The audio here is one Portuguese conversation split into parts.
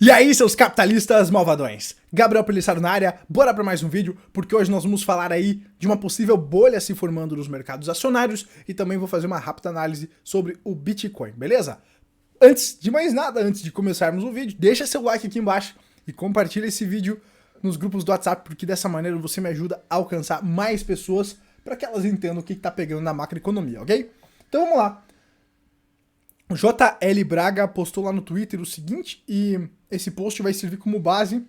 E aí, seus capitalistas malvadões? Gabriel Pelissaro na área, bora para mais um vídeo, porque hoje nós vamos falar aí de uma possível bolha se formando nos mercados acionários e também vou fazer uma rápida análise sobre o Bitcoin, beleza? Antes de mais nada, antes de começarmos o vídeo, deixa seu like aqui embaixo e compartilha esse vídeo nos grupos do WhatsApp, porque dessa maneira você me ajuda a alcançar mais pessoas para que elas entendam o que tá pegando na macroeconomia, ok? Então vamos lá. O JL Braga postou lá no Twitter o seguinte, e esse post vai servir como base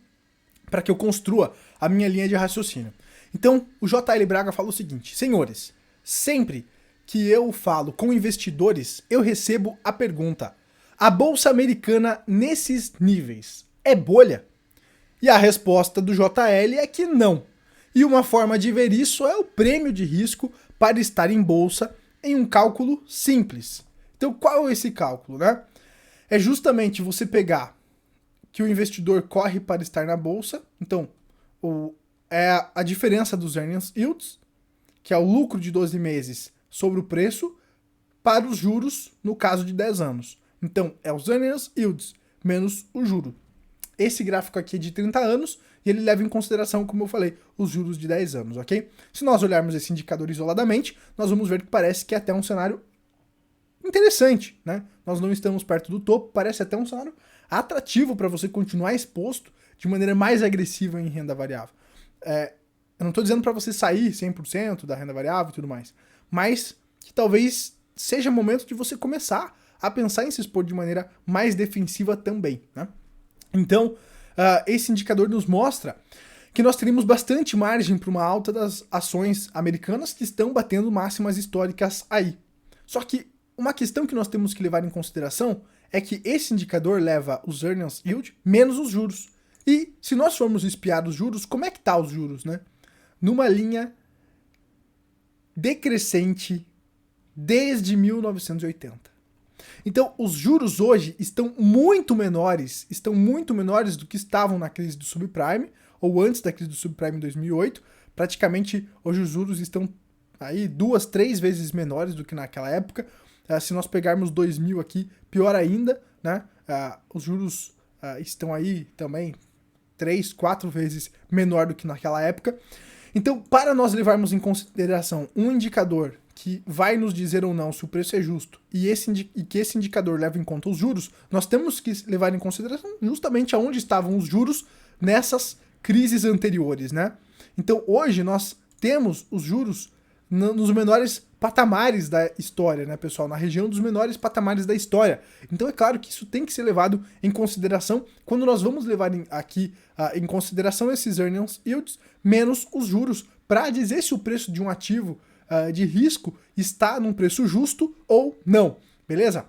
para que eu construa a minha linha de raciocínio. Então, o JL Braga fala o seguinte: senhores, sempre que eu falo com investidores, eu recebo a pergunta: a bolsa americana nesses níveis é bolha? E a resposta do JL é que não. E uma forma de ver isso é o prêmio de risco para estar em bolsa em um cálculo simples. Então, qual é esse cálculo, né? É justamente você pegar que o investidor corre para estar na bolsa. Então, é a diferença dos earnings yields, que é o lucro de 12 meses sobre o preço, para os juros no caso de 10 anos. Então, é os earnings yields menos o juro. Esse gráfico aqui é de 30 anos e ele leva em consideração, como eu falei, os juros de 10 anos, ok? Se nós olharmos esse indicador isoladamente, nós vamos ver que parece que é até um cenário interessante, né? Nós não estamos perto do topo, parece até um cenário atrativo para você continuar exposto de maneira mais agressiva em renda variável. Eu não estou dizendo para você sair 100% da renda variável e tudo mais, mas que talvez seja momento de você começar a pensar em se expor de maneira mais defensiva também, né? Então, esse indicador nos mostra que nós teríamos bastante margem para uma alta das ações americanas que estão batendo máximas históricas aí. Só que uma questão que nós temos que levar em consideração é que esse indicador leva os earnings yield menos os juros. E se nós formos espiar os juros, como é que tá os juros, né? Numa linha decrescente desde 1980. Então, os juros hoje estão muito menores do que estavam na crise do subprime, ou antes da crise do subprime em 2008. Praticamente, hoje os juros estão aí 2, 3 vezes menores do que naquela época. Se nós pegarmos 2000 aqui, pior ainda, né? Os juros estão aí também 3, 4 vezes menor do que naquela época. Então, para nós levarmos em consideração um indicador que vai nos dizer ou não se o preço é justo e que esse indicador leva em conta os juros, nós temos que levar em consideração justamente aonde estavam os juros nessas crises anteriores, né? Então, hoje nós temos os juros nos menores patamares da história, né, pessoal? Na região dos menores patamares da história. Então é claro que isso tem que ser levado em consideração quando nós vamos levar em consideração esses earnings yields menos os juros, para dizer se o preço de um ativo de risco está num preço justo ou não, beleza?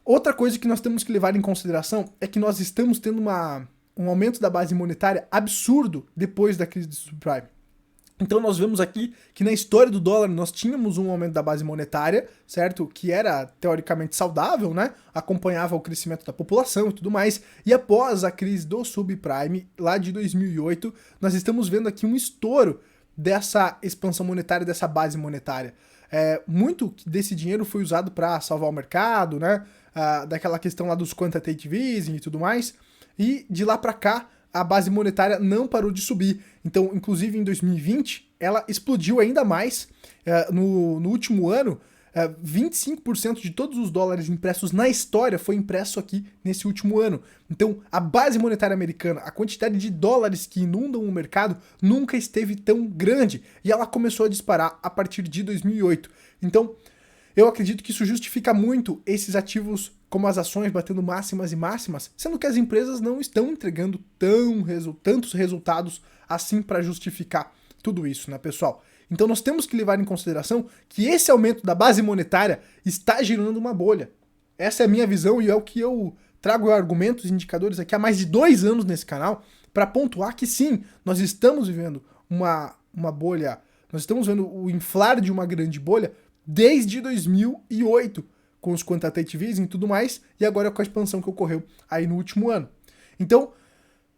Outra coisa que nós temos que levar em consideração é que nós estamos tendo um aumento da base monetária absurdo depois da crise do subprime. Então nós vemos aqui que na história do dólar nós tínhamos um aumento da base monetária, certo? Que era teoricamente saudável, né? Acompanhava o crescimento da população e tudo mais. E após a crise do subprime, lá de 2008, nós estamos vendo aqui um estouro dessa expansão monetária, dessa base monetária. Muito desse dinheiro foi usado para salvar o mercado, né? Daquela questão lá dos quantitative easing e tudo mais. E de lá para cá, a base monetária não parou de subir. Então, inclusive em 2020, ela explodiu ainda mais. No último ano, 25% de todos os dólares impressos na história foi impresso aqui nesse último ano. Então, a base monetária americana, a quantidade de dólares que inundam o mercado nunca esteve tão grande. E ela começou a disparar a partir de 2008. Então, eu acredito que isso justifica muito esses ativos como as ações batendo máximas e máximas, sendo que as empresas não estão entregando tantos resultados assim para justificar tudo isso, né, pessoal? Então nós temos que levar em consideração que esse aumento da base monetária está gerando uma bolha. Essa é a minha visão e é o que eu trago argumentos e indicadores aqui há mais de 2 anos nesse canal para pontuar que sim, nós estamos vivendo uma bolha, nós estamos vendo o inflar de uma grande bolha desde 2008, com os quantitative easing e tudo mais, e agora com a expansão que ocorreu aí no último ano. Então,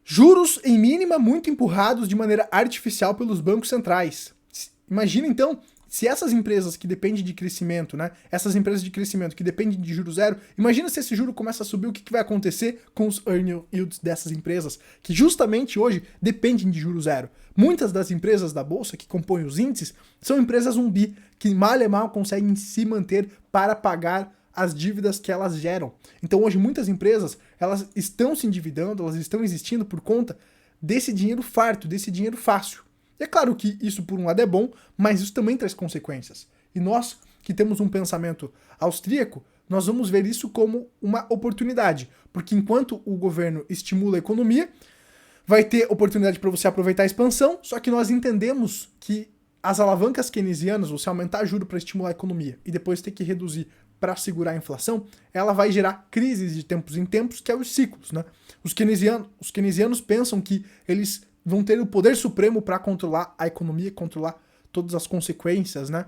juros em mínima muito empurrados de maneira artificial pelos bancos centrais. Imagina então se essas empresas que dependem de crescimento, né? Essas empresas de crescimento que dependem de juro zero, imagina se esse juro começa a subir, o que vai acontecer com os earning yields dessas empresas, que justamente hoje dependem de juro zero. Muitas das empresas da bolsa que compõem os índices são empresas zumbi, que mal e mal conseguem se manter para pagar as dívidas que elas geram. Então hoje muitas empresas, elas estão se endividando, elas estão existindo por conta desse dinheiro farto, desse dinheiro fácil. E é claro que isso por um lado é bom, mas isso também traz consequências. E nós, que temos um pensamento austríaco, nós vamos ver isso como uma oportunidade. Porque enquanto o governo estimula a economia, vai ter oportunidade para você aproveitar a expansão, só que nós entendemos que as alavancas keynesianas, você aumentar juro para estimular a economia e depois ter que reduzir para segurar a inflação, ela vai gerar crises de tempos em tempos, que é os ciclos, né? Os keynesianos pensam que eles vão ter o poder supremo para controlar a economia, controlar todas as consequências, né?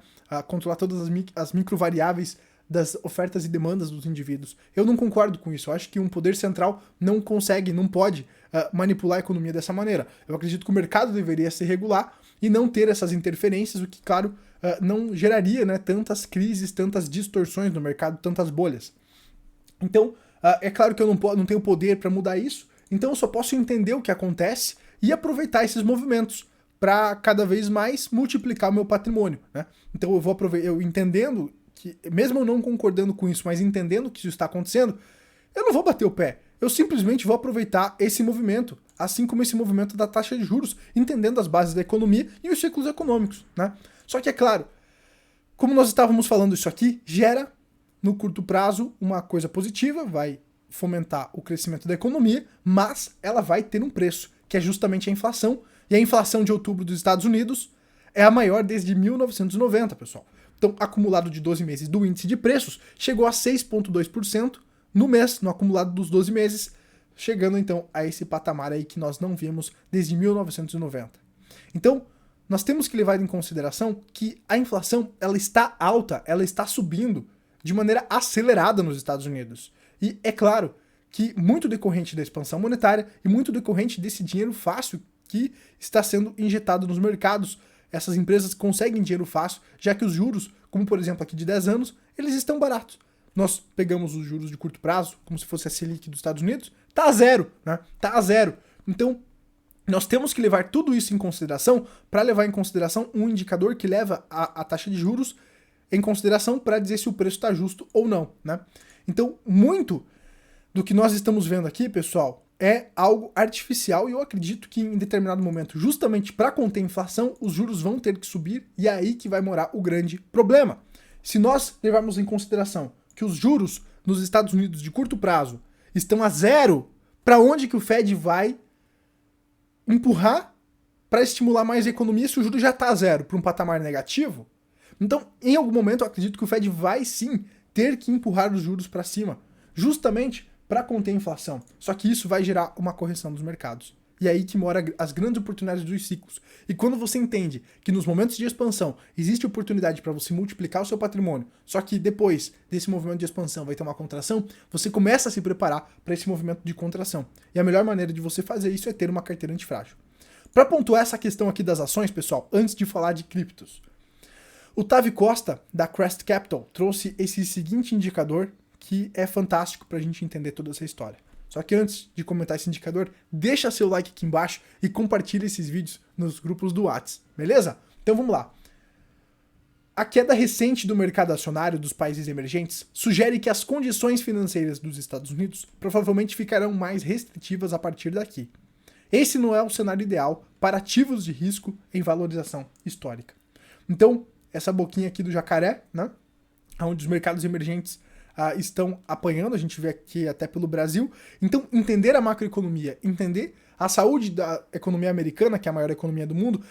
Controlar todas as microvariáveis das ofertas e demandas dos indivíduos. Eu não concordo com isso. Eu acho que um poder central não consegue, não pode manipular a economia dessa maneira. Eu acredito que o mercado deveria se regular e não ter essas interferências, o que, claro, não geraria, né, tantas crises, tantas distorções no mercado, tantas bolhas. Então, é claro que eu não tenho poder para mudar isso, então eu só posso entender o que acontece e aproveitar esses movimentos para cada vez mais multiplicar o meu patrimônio, né? Então eu entendendo que, mesmo eu não concordando com isso, mas entendendo que isso está acontecendo, eu não vou bater o pé. Eu simplesmente vou aproveitar esse movimento, assim como esse movimento da taxa de juros, entendendo as bases da economia e os ciclos econômicos, né? Só que é claro, como nós estávamos falando isso aqui, gera no curto prazo uma coisa positiva, vai fomentar o crescimento da economia, mas ela vai ter um preço, que é justamente a inflação. E a inflação de outubro dos Estados Unidos é a maior desde 1990, pessoal. Então, acumulado de 12 meses do índice de preços, chegou a 6,2% no mês, no acumulado dos 12 meses, chegando então a esse patamar aí que nós não vimos desde 1990. Então, nós temos que levar em consideração que a inflação, ela está alta, ela está subindo de maneira acelerada nos Estados Unidos. E é claro que muito decorrente da expansão monetária e muito decorrente desse dinheiro fácil que está sendo injetado nos mercados. Essas empresas conseguem dinheiro fácil, já que os juros, como por exemplo aqui de 10 anos, eles estão baratos. Nós pegamos os juros de curto prazo, como se fosse a Selic dos Estados Unidos, tá a zero, né? Tá a zero. Então, nós temos que levar tudo isso em consideração para levar em consideração um indicador que leva a taxa de juros em consideração para dizer se o preço está justo ou não, né? Então, muito do que nós estamos vendo aqui, pessoal, é algo artificial e eu acredito que em determinado momento, justamente para conter a inflação, os juros vão ter que subir e é aí que vai morar o grande problema. Se nós levarmos em consideração que os juros nos Estados Unidos de curto prazo estão a zero, para onde que o Fed vai empurrar para estimular mais a economia se o juro já está a zero, para um patamar negativo? Então, em algum momento, eu acredito que o Fed vai sim ter que empurrar os juros para cima, justamente para conter a inflação. Só que isso vai gerar uma correção dos mercados. E é aí que mora as grandes oportunidades dos ciclos. E quando você entende que nos momentos de expansão existe oportunidade para você multiplicar o seu patrimônio, só que depois desse movimento de expansão vai ter uma contração, você começa a se preparar para esse movimento de contração. E a melhor maneira de você fazer isso é ter uma carteira antifrágil. Para pontuar essa questão aqui das ações, pessoal, antes de falar de criptos, o Tavi Costa, da Crest Capital, trouxe esse seguinte indicador que é fantástico para a gente entender toda essa história. Só que antes de comentar esse indicador, deixa seu like aqui embaixo e compartilha esses vídeos nos grupos do WhatsApp, beleza? Então vamos lá. A queda recente do mercado acionário dos países emergentes sugere que as condições financeiras dos Estados Unidos provavelmente ficarão mais restritivas a partir daqui. Esse não é o cenário ideal para ativos de risco em valorização histórica. Então, essa boquinha aqui do jacaré, né, onde os mercados emergentes estão apanhando, a gente vê aqui até pelo Brasil. Então, entender a macroeconomia, entender a saúde da economia americana, que é a maior economia do mundo,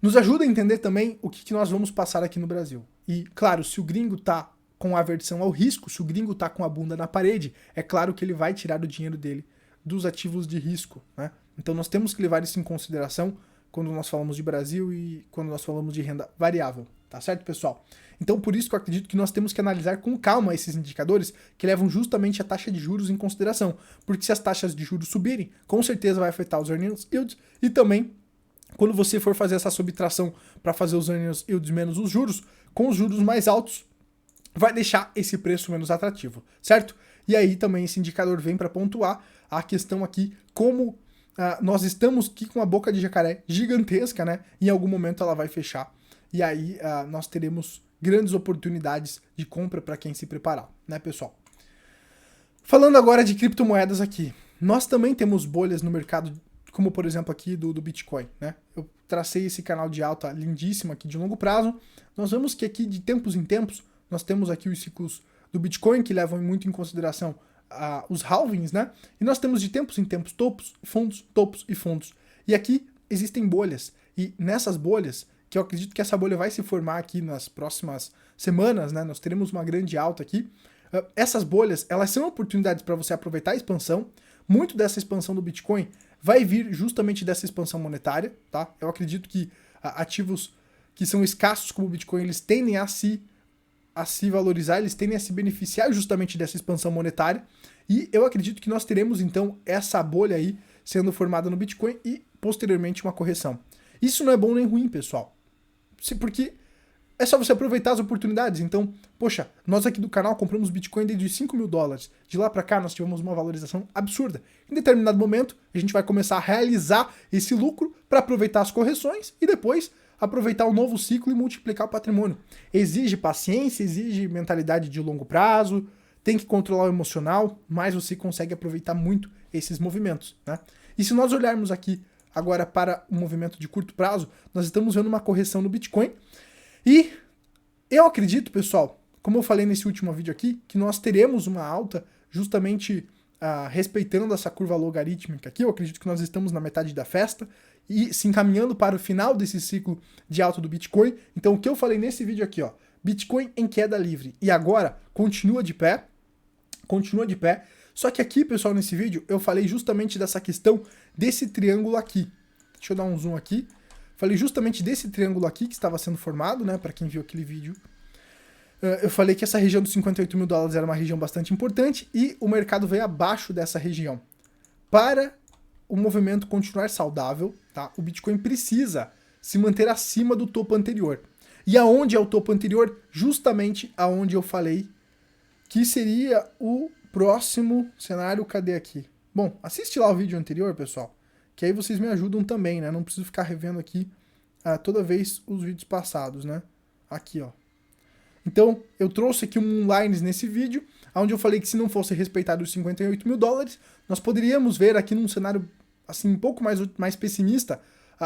nos ajuda a entender também o que nós vamos passar aqui no Brasil. E, claro, se o gringo tá com aversão ao risco, se o gringo tá com a bunda na parede, é claro que ele vai tirar o dinheiro dele dos ativos de risco, né? Então, nós temos que levar isso em consideração quando nós falamos de Brasil e quando nós falamos de renda variável. Tá certo, pessoal? Então, por isso que eu acredito que nós temos que analisar com calma esses indicadores que levam justamente a taxa de juros em consideração. Porque se as taxas de juros subirem, com certeza vai afetar os earnings yields e também quando você for fazer essa subtração para fazer os earnings yields menos os juros, com os juros mais altos, vai deixar esse preço menos atrativo, certo? E aí também esse indicador vem para pontuar a questão aqui como nós estamos aqui com a boca de jacaré gigantesca, né? Em algum momento ela vai fechar e aí nós teremos grandes oportunidades de compra para quem se preparar, né, pessoal? Falando agora de criptomoedas aqui, nós também temos bolhas no mercado, como por exemplo aqui do Bitcoin, né? Eu tracei esse canal de alta lindíssimo aqui de longo prazo. Nós vemos que aqui de tempos em tempos nós temos aqui os ciclos do Bitcoin que levam muito em consideração os halvings, né? E nós temos de tempos em tempos topos e fundos. E aqui existem bolhas. E nessas bolhas, que eu acredito que essa bolha vai se formar aqui nas próximas semanas, né? Nós teremos uma grande alta aqui. Essas bolhas, elas são oportunidades para você aproveitar a expansão. Muito dessa expansão do Bitcoin vai vir justamente dessa expansão monetária, tá? Eu acredito que ativos que são escassos como o Bitcoin, eles tendem a se valorizar, eles tendem a se beneficiar justamente dessa expansão monetária. E eu acredito que nós teremos, então, essa bolha aí sendo formada no Bitcoin e, posteriormente, uma correção. Isso não é bom nem ruim, pessoal. Porque é só você aproveitar as oportunidades. Então, poxa, nós aqui do canal compramos Bitcoin desde $5.000. De lá para cá, nós tivemos uma valorização absurda. Em determinado momento, a gente vai começar a realizar esse lucro para aproveitar as correções e depois aproveitar um novo ciclo e multiplicar o patrimônio. Exige paciência, exige mentalidade de longo prazo, tem que controlar o emocional, mas você consegue aproveitar muito esses movimentos, né? E se nós olharmos aqui agora para o movimento de curto prazo, nós estamos vendo uma correção no Bitcoin. E eu acredito, pessoal, como eu falei nesse último vídeo aqui, que nós teremos uma alta justamente respeitando essa curva logarítmica aqui. Eu acredito que nós estamos na metade da festa e se encaminhando para o final desse ciclo de alta do Bitcoin. Então o que eu falei nesse vídeo aqui, ó, Bitcoin em queda livre e agora continua de pé, só que aqui, pessoal, nesse vídeo eu falei justamente dessa questão desse triângulo aqui. Deixa eu dar um zoom aqui. Falei justamente desse triângulo aqui que estava sendo formado, né, para quem viu aquele vídeo. Eu falei que essa região dos $58.000 era uma região bastante importante e o mercado veio abaixo dessa região. Para o movimento continuar saudável, tá, o Bitcoin precisa se manter acima do topo anterior. E aonde é o topo anterior? Justamente aonde eu falei que seria o próximo cenário. Cadê aqui? Bom, assiste lá o vídeo anterior, pessoal, que aí vocês me ajudam também, né? Não preciso ficar revendo aqui toda vez os vídeos passados, né? Aqui, ó. Então, eu trouxe aqui um lines nesse vídeo, onde eu falei que se não fosse respeitado os $58.000, nós poderíamos ver aqui num cenário assim um pouco mais pessimista,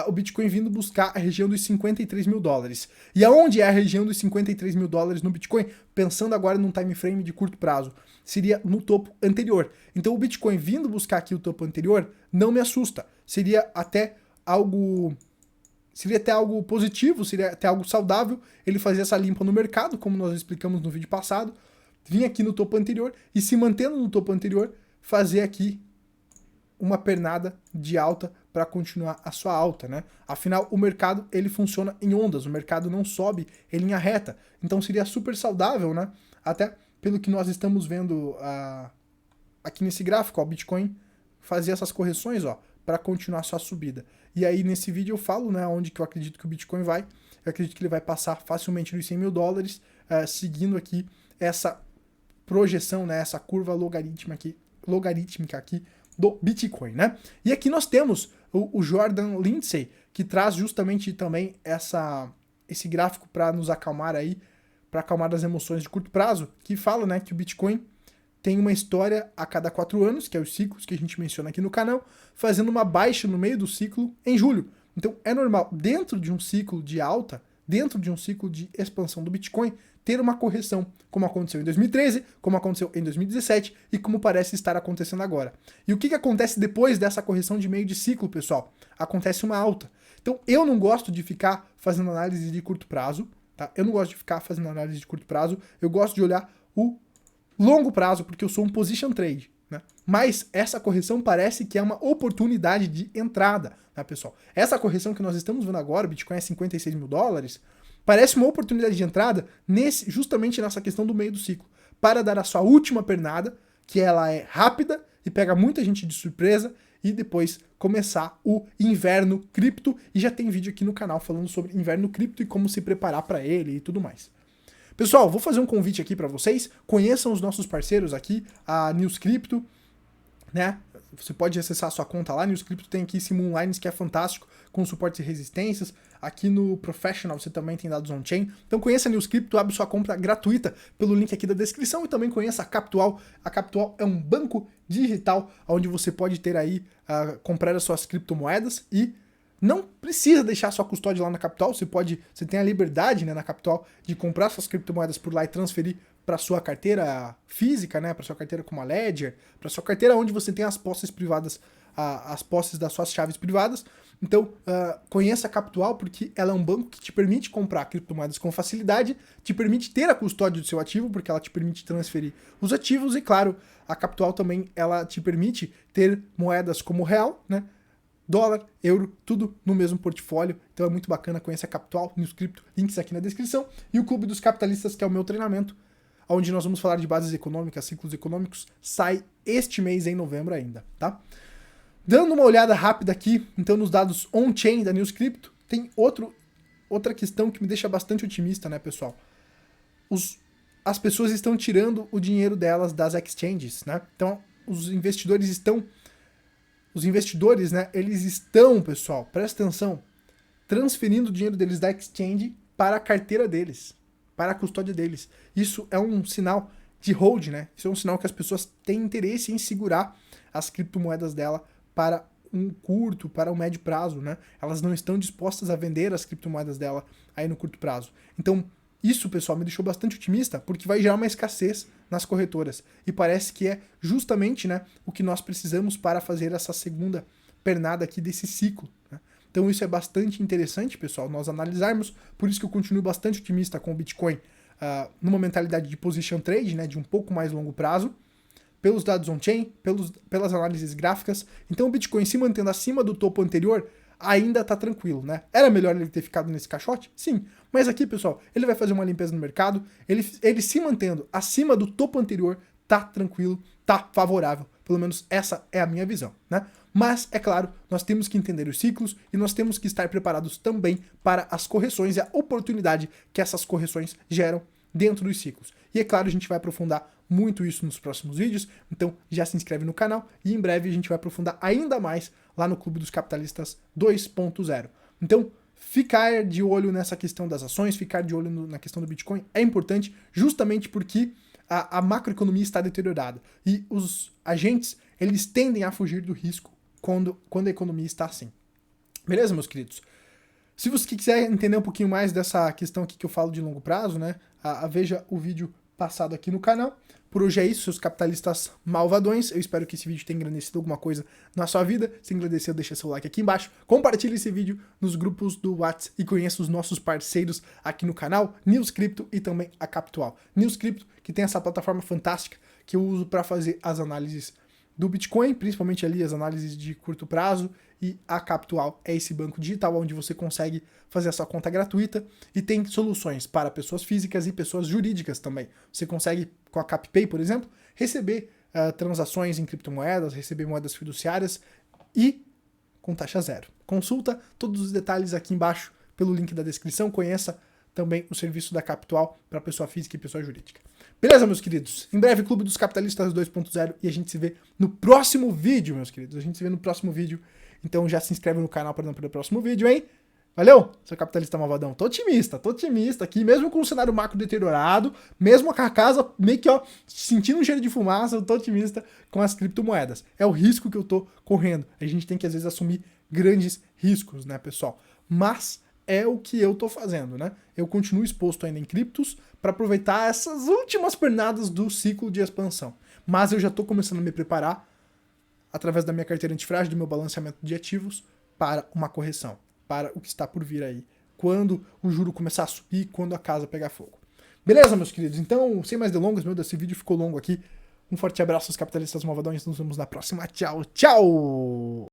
o Bitcoin vindo buscar a região dos $53.000. E aonde é a região dos $53.000 no Bitcoin? Pensando agora num time frame de curto prazo, seria no topo anterior. Então o Bitcoin vindo buscar aqui o topo anterior não me assusta. Seria até algo positivo, seria até algo saudável ele fazer essa limpa no mercado, como nós explicamos no vídeo passado, vir aqui no topo anterior e se mantendo no topo anterior, fazer aqui uma pernada de alta para continuar a sua alta, né? Afinal, o mercado ele funciona em ondas, o mercado não sobe em linha reta, então seria super saudável, né? Até pelo que nós estamos vendo aqui nesse gráfico, ó, o Bitcoin fazer essas correções, ó, para continuar sua subida. E aí nesse vídeo eu falo, né, onde que eu acredito que o Bitcoin vai. Eu acredito que ele vai passar facilmente dos $100.000, seguindo aqui essa projeção, né, essa curva logarítmica aqui do Bitcoin, né? E aqui nós temos o Jordan Lindsay, que traz justamente também esse gráfico para nos acalmar aí, para acalmar das emoções de curto prazo, que fala, né, que o Bitcoin tem uma história a cada 4 anos, que é os ciclos que a gente menciona aqui no canal, fazendo uma baixa no meio do ciclo em julho. Então é normal, dentro de um ciclo de alta, dentro de um ciclo de expansão do Bitcoin, ter uma correção, como aconteceu em 2013, como aconteceu em 2017 e como parece estar acontecendo agora. E o que acontece depois dessa correção de meio de ciclo, pessoal? Acontece uma alta. Então eu não gosto de ficar fazendo análise de curto prazo, tá? Eu não gosto de ficar fazendo análise de curto prazo, eu gosto de olhar o longo prazo, porque eu sou um position trade, né? Mas essa correção parece que é uma oportunidade de entrada, né, pessoal? Essa correção que nós estamos vendo agora, o Bitcoin é $56.000, parece uma oportunidade de entrada justamente nessa questão do meio do ciclo, para dar a sua última pernada, que ela é rápida e pega muita gente de surpresa e depois começar o inverno cripto. E já tem vídeo aqui no canal falando sobre inverno cripto e como se preparar para ele e tudo mais. Pessoal, vou fazer um convite aqui para vocês. Conheçam os nossos parceiros aqui, a News Crypto, né? Você pode acessar a sua conta lá. News Crypto tem aqui Simulines, que é fantástico, com suportes e resistências. Aqui no Professional você também tem dados on-chain. Então conheça a News Crypto, abre sua compra gratuita pelo link aqui da descrição e também conheça a Capital. A Capital é um banco digital onde você pode ter aí, comprar as suas criptomoedas e não precisa deixar sua custódia lá na Capital. Você tem a liberdade, né, na Capital de comprar suas criptomoedas por lá e transferir para sua carteira física, né, para sua carteira como a Ledger, para sua carteira onde você tem as posses privadas, as posses das suas chaves privadas. Então, conheça a Capital porque ela é um banco que te permite comprar criptomoedas com facilidade, te permite ter a custódia do seu ativo, porque ela te permite transferir os ativos e, claro, a Capital também ela te permite ter moedas como o real, né, dólar, euro, tudo no mesmo portfólio. Então é muito bacana, conhecer a Capital, News Crypto, links aqui na descrição. E o Clube dos Capitalistas, que é o meu treinamento, onde nós vamos falar de bases econômicas, ciclos econômicos, sai este mês em novembro ainda, tá? Dando uma olhada rápida aqui, então, nos dados on-chain da News Crypto, tem outra questão que me deixa bastante otimista, né, pessoal? As pessoas estão tirando o dinheiro delas das exchanges, né? Então, os investidores, né, eles estão, pessoal, presta atenção, transferindo o dinheiro deles da exchange para a carteira deles, para a custódia deles. Isso é um sinal de hold, né? Isso é um sinal que as pessoas têm interesse em segurar as criptomoedas dela para um curto, para um médio prazo, né? Elas não estão dispostas a vender as criptomoedas dela aí no curto prazo. Então, isso, pessoal, me deixou bastante otimista, porque vai gerar uma escassez nas corretoras. E parece que é justamente, né, o que nós precisamos para fazer essa segunda pernada aqui desse ciclo, né? Então isso é bastante interessante, pessoal, nós analisarmos. Por isso que eu continuo bastante otimista com o Bitcoin numa mentalidade de position trade, né, de um pouco mais longo prazo, pelos dados on-chain, pelas análises gráficas. Então o Bitcoin se mantendo acima do topo anterior ainda tá tranquilo, né? Era melhor ele ter ficado nesse caixote? Sim. Mas aqui, pessoal, ele vai fazer uma limpeza no mercado, ele se mantendo acima do topo anterior, tá tranquilo, tá favorável. Pelo menos essa é a minha visão, né? Mas, é claro, nós temos que entender os ciclos e nós temos que estar preparados também para as correções e a oportunidade que essas correções geram dentro dos ciclos. E é claro, a gente vai aprofundar muito isso nos próximos vídeos, então já se inscreve no canal e em breve a gente vai aprofundar ainda mais lá no Clube dos Capitalistas 2.0. Então, ficar de olho nessa questão das ações, ficar de olho na questão do Bitcoin é importante justamente porque a macroeconomia está deteriorada e os agentes, eles tendem a fugir do risco quando a economia está assim. Beleza, meus queridos? Se você quiser entender um pouquinho mais dessa questão aqui que eu falo de longo prazo, né, veja o vídeo passado aqui no canal. Por hoje é isso, seus capitalistas malvadões. Eu espero que esse vídeo tenha engrandecido alguma coisa na sua vida. Se engrandeceu, deixa seu like aqui embaixo. Compartilhe esse vídeo nos grupos do WhatsApp e conheça os nossos parceiros aqui no canal, News Crypto e também a Capital. News Crypto, que tem essa plataforma fantástica que eu uso para fazer as análises do Bitcoin, principalmente ali as análises de curto prazo, e a Capital é esse banco digital onde você consegue fazer essa conta gratuita e tem soluções para pessoas físicas e pessoas jurídicas também. Você consegue, com a CapPay, por exemplo, receber transações em criptomoedas, receber moedas fiduciárias e com taxa zero. Consulta todos os detalhes aqui embaixo pelo link da descrição, conheça também o serviço da Capital para pessoa física e pessoa jurídica. Beleza, meus queridos? Em breve, Clube dos Capitalistas 2.0 e a gente se vê no próximo vídeo, meus queridos. A gente se vê no próximo vídeo. Então já se inscreve no canal para não perder o próximo vídeo, hein? Valeu, seu capitalista malvadão. Tô otimista aqui, mesmo com o cenário macro deteriorado, mesmo com a casa meio que, ó, sentindo um cheiro de fumaça, eu tô otimista com as criptomoedas. É o risco que eu tô correndo. A gente tem que, às vezes, assumir grandes riscos, né, pessoal? Mas é o que eu tô fazendo, né? Eu continuo exposto ainda em criptos para aproveitar essas últimas pernadas do ciclo de expansão. Mas eu já tô começando a me preparar através da minha carteira antifrágil, do meu balanceamento de ativos, para uma correção, para o que está por vir aí, quando o juro começar a subir, quando a casa pegar fogo. Beleza, meus queridos? Então, sem mais delongas, meu Deus, esse vídeo ficou longo aqui. Um forte abraço aos capitalistas malvadões, nos vemos na próxima. Tchau, tchau!